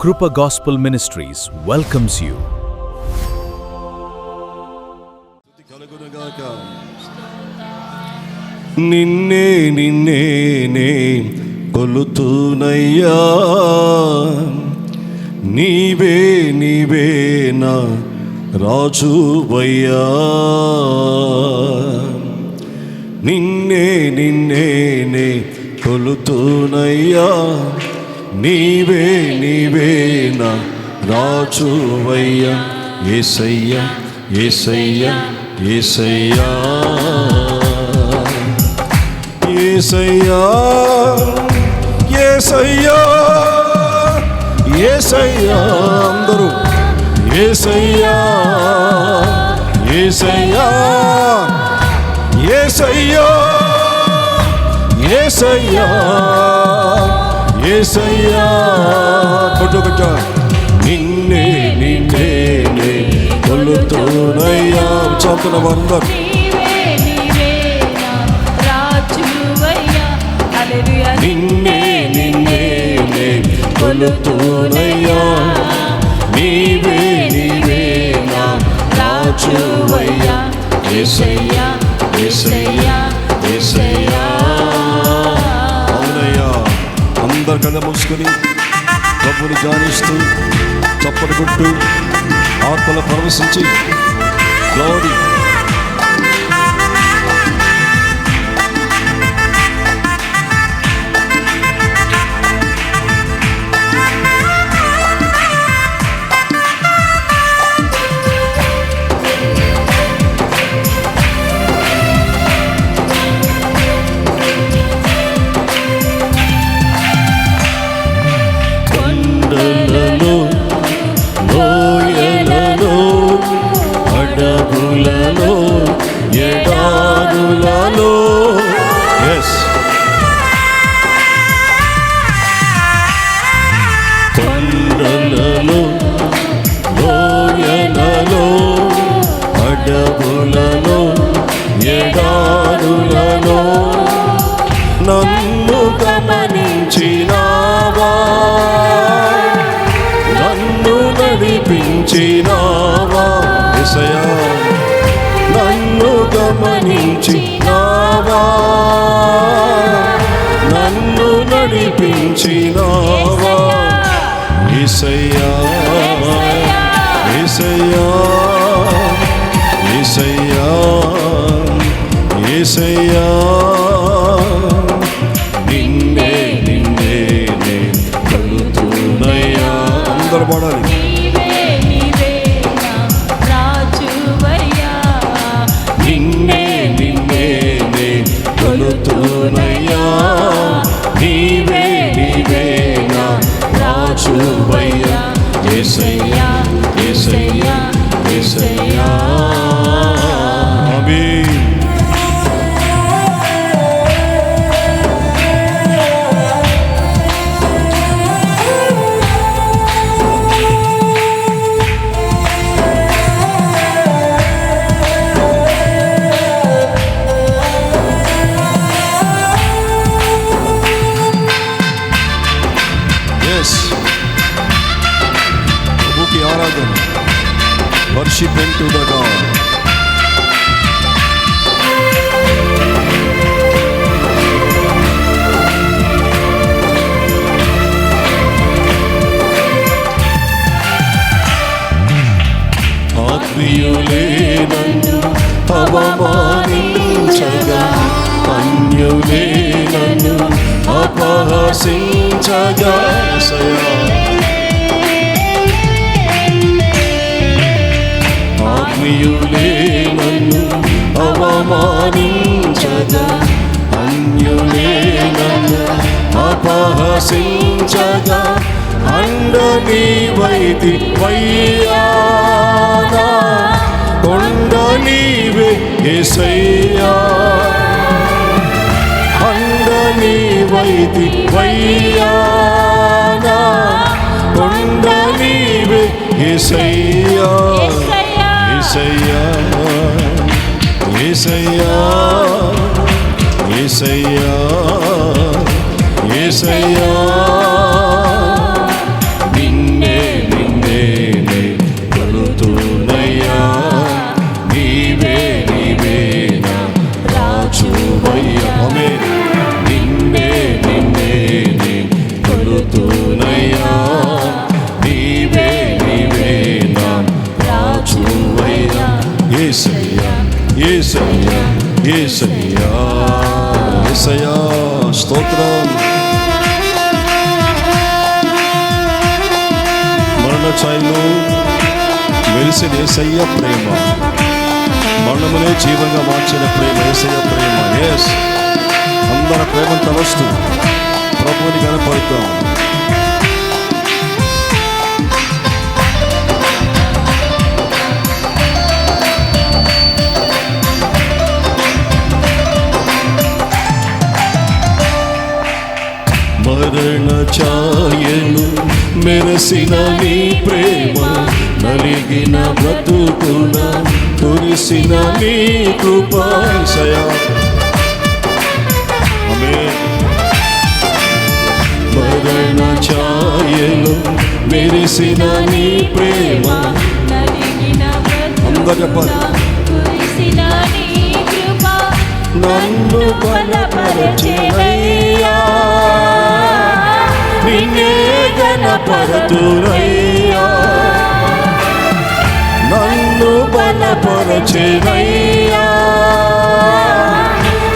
Krupa Gospel Ministries welcomes you. నిన్నే నిన్నే కొలుతునయ్యా, నీవే నీవే నా రాజువయ్యా. నిన్నే నిన్నే కొలుతునయ్యా, నీవే నీవే నా రాజువయ్యా. యేసయ్యా యేసయ్యా యేసయ్యా యేసయ్యా యేసయ్యా యేసయ్యా. అందరూ యేసయ్యా యేసయ్యా యేసయ్యా యేసయ్యా యేసయ్యా. కొట్టుకొచ్చా. నిన్నే నిన్నే కొలుతునయ్యా. చాపుతున్న అందరూ నిన్నే నిన్నే కొలుతునయ్యా, నీవే నీవే నా రాజువయ్యా. యేసయ్యా యేసయ్యా యేసయ్యా. అవునయ్యా. అందరు కళ్ళ మూసుకొని ప్రభుని ధ్యానిస్తూ చప్పటి కొట్టు ఆత్మలో పరవశించి గ్లోరీ. కొండలలో లోయలలో అడవులలో ఎడారులలో నన్ను గమనించినావా, నన్ను నడిపించినావా. యేసయ్యా నన్ను గమనించినావా, నన్ను నడిపించినావా. యేసయ్యా యేసయ్యా యేసయ్యా యేసయ్యా. నిన్నే నిన్నే కొలుతునయ్యా. అందరూ పాడాలి. నిన్నే నిన్నే కొలుతునయ్యా, నీవే నీవే నా రాజువయ్యా. యేసయ్యా యేసయ్యా యేసయ్యా. ఆమేన్. ప్రభుకి ఆరాధన. Worship unto the God. ఆత్మీయులే నన్ను అవమానించగా, అన్యులే నన్ను అపహసించగా. ఆత్మీయులే నన్ను అవమానించగా, అన్యులే నన్ను అపహసించగా, అండ నీవైతి వయ్యా, కొండ నీవే యేసయ్యా. అండ నీవైతి వయ్యా, కొండ నీవే యేసయ్యా యేసయ్యా యేసయ్యా యేసయ్యా యేసయ్యా. నిన్నే యేసయ్యా స్తోత్రం. మరణ ఛాయలో వెలిసిన యేసయ్య ప్రేమ, మరణమునే జీవంగా మార్చిన ప్రేమ, యేసయ్య ప్రేమ. ఎస్, అందరి ప్రేమను తలస్తూ ప్రభువుని కనపడతాం. మరణ ఛాయలు మెరసిన నీ ప్రేమ, నలిగిన బ్రతుకున కురిసిన నీ కృప. యేసయ్యా ఆమేన్. మరణ ఛాయలు మెరిసిన నీ ప్రేమ, అందరూ చెప్పాలి. నన్ను బలపరచెనయ్యా, నిన్నే గణపరతునయ్యా. నన్ను బలపరచెనయ్యా,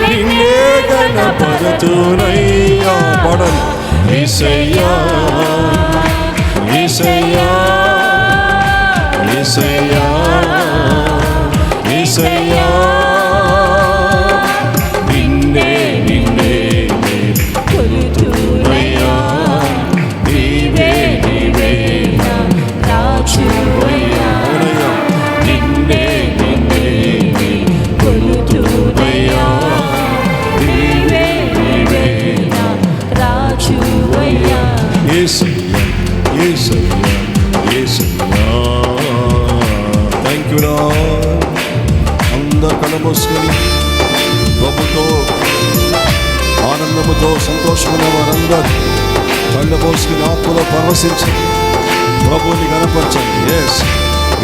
నిన్నే గణపరతునయ్యా. పడని యేసయ్యా యేసయ్యా యేసయ్యా యేసయ్యా, నిన్నే నిన్నే కొలుతునయ్యా. నీవే నీవే రాజువయ్యా, నిన్నే నిన్నే కొలుతునయ్యా. నీవే నీవే రాజువయ్యా. యేసయ్యా యేసయ్యా యేసయ్యా. Thank you lord. అందరు కళ్ళు మూసుకొని ప్రభుతో ఆనందముతో సంతోషమున్న వారందరూ కళ్ళు మూసుకుని ఆత్మలో పరవశించి ప్రభువుని కనపరచండి. ఎస్,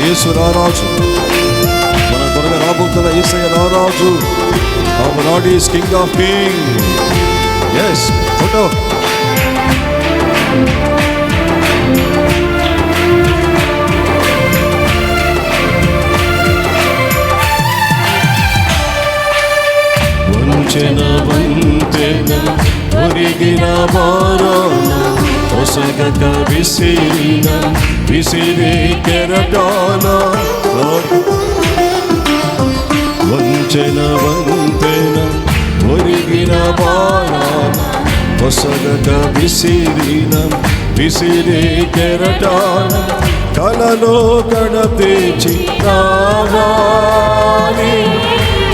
యేసు రారాజు, మన త్వరగా రాబోతున్న యేసయ్య రారాజు. Our Lord is King of Kings. Yes, photo. వంచెన వంతెన ఒరిగిన వారాన, ఒసగక విసిరిన విసిరి కెరటాన. వంచెన వంతెన ఒరిగిన వారాన, ఒసగక విసిరిన విసిరి కెరటాన. కలలో కడతేచి రావాలి,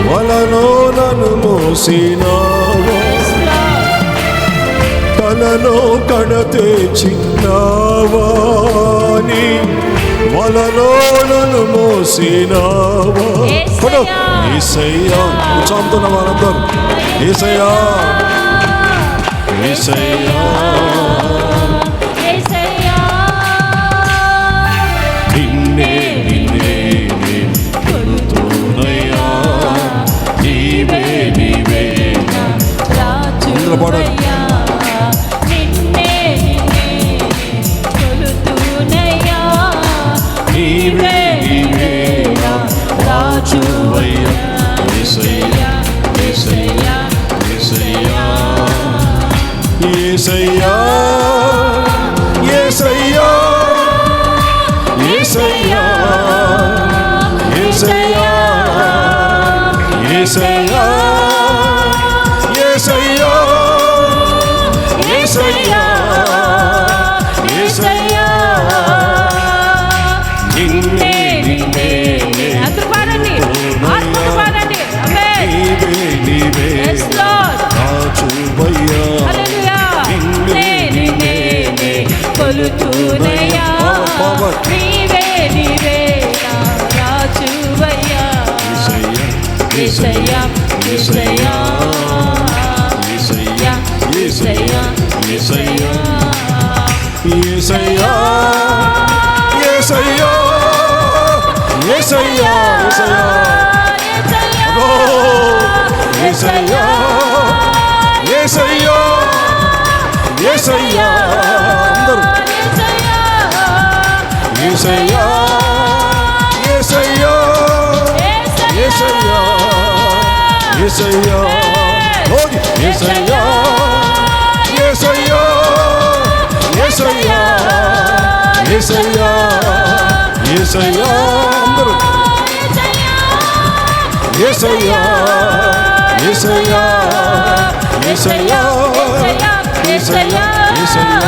వలలో నన్ను మోసినావా. కలలో కడతేచినావా, నీ వలలో నన్ను మోసినావా. యేసయ్యా చాముతున్న వారందరూ యేసయ్యా యేసయ్యా నిన్నే నిన్నే కొలుతునయ్యా. నీవే నీవే అందరూ పాడాలి. నీవే నీవే రాజువయ్యా. యేసయ్యా యేసయ్యా యేసయ్యా యేసయ్యా యేసయ్యా యేసయ్యా యేసయ్యా యేసయ్యా యేసయ్యా యేసయ్యా యేసయ్యా. నిన్నే నిన్నే నీవే నీవే రాజువయ్యా. నిన్నే నిన్నే కొలుతునయ్యా. నీవే నీవే రాజువయ్యా. యేసయ్యా యేసయ్యా యేసయ్యా యేసయ్యా యేసయ్యా యేసయ్యా యేసయ్యా యేసయ్యా యేసయ్యా యేసయ్యా యేసయ్యా అందరూ యేసయ్యా యేసయ్యా యేసయ్యా యేసయ్యా యేసయ్యా యేసయ్యా యేసయ్యా యేసయ్యా యేసయ్యా యేసయ్యా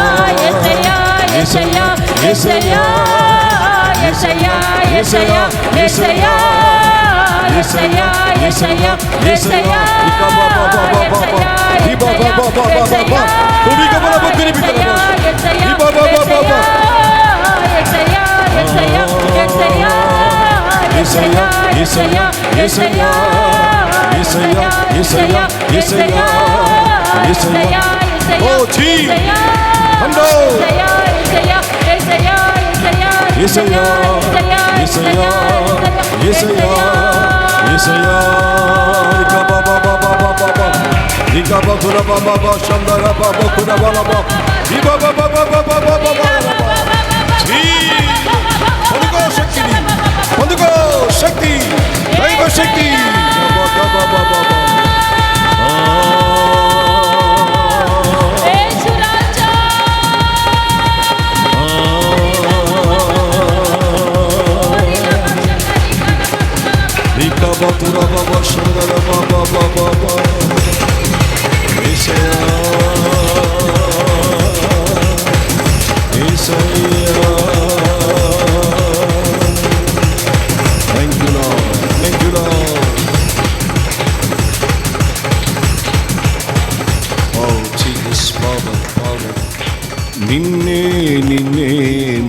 యేసయ్యా యేసయ్యా యేసయ్యా యేసయ్యా యేసయ్యా యేసయ్యా యేసయ్యా Oh Jesus, Hando, Yesaya, Yesaya, Yesaya, Yesaya, Ikaba Baba Baba Baba, Ikaba Kura Baba Baba, Shandara Baba Kura Baba Baba, Ibaba Baba Baba Baba Baba. పొందుకో శక్తి, పొందుకో శక్తి, దైవ శక్తి. నిన్నే నిన్నే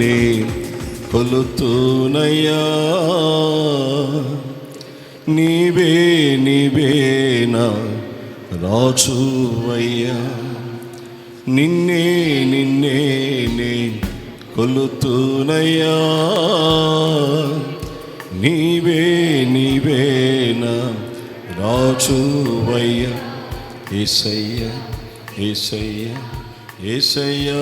నే కొలుతునయ్యా, నీవే నీవే నా రాజువయ్యా. నిన్నే నిన్నే నే కొలుతునయ్యా, నీవే నీవే నా రాజువయ్యా. యేసయ్యా యేసయ్యా యేసయ్యా.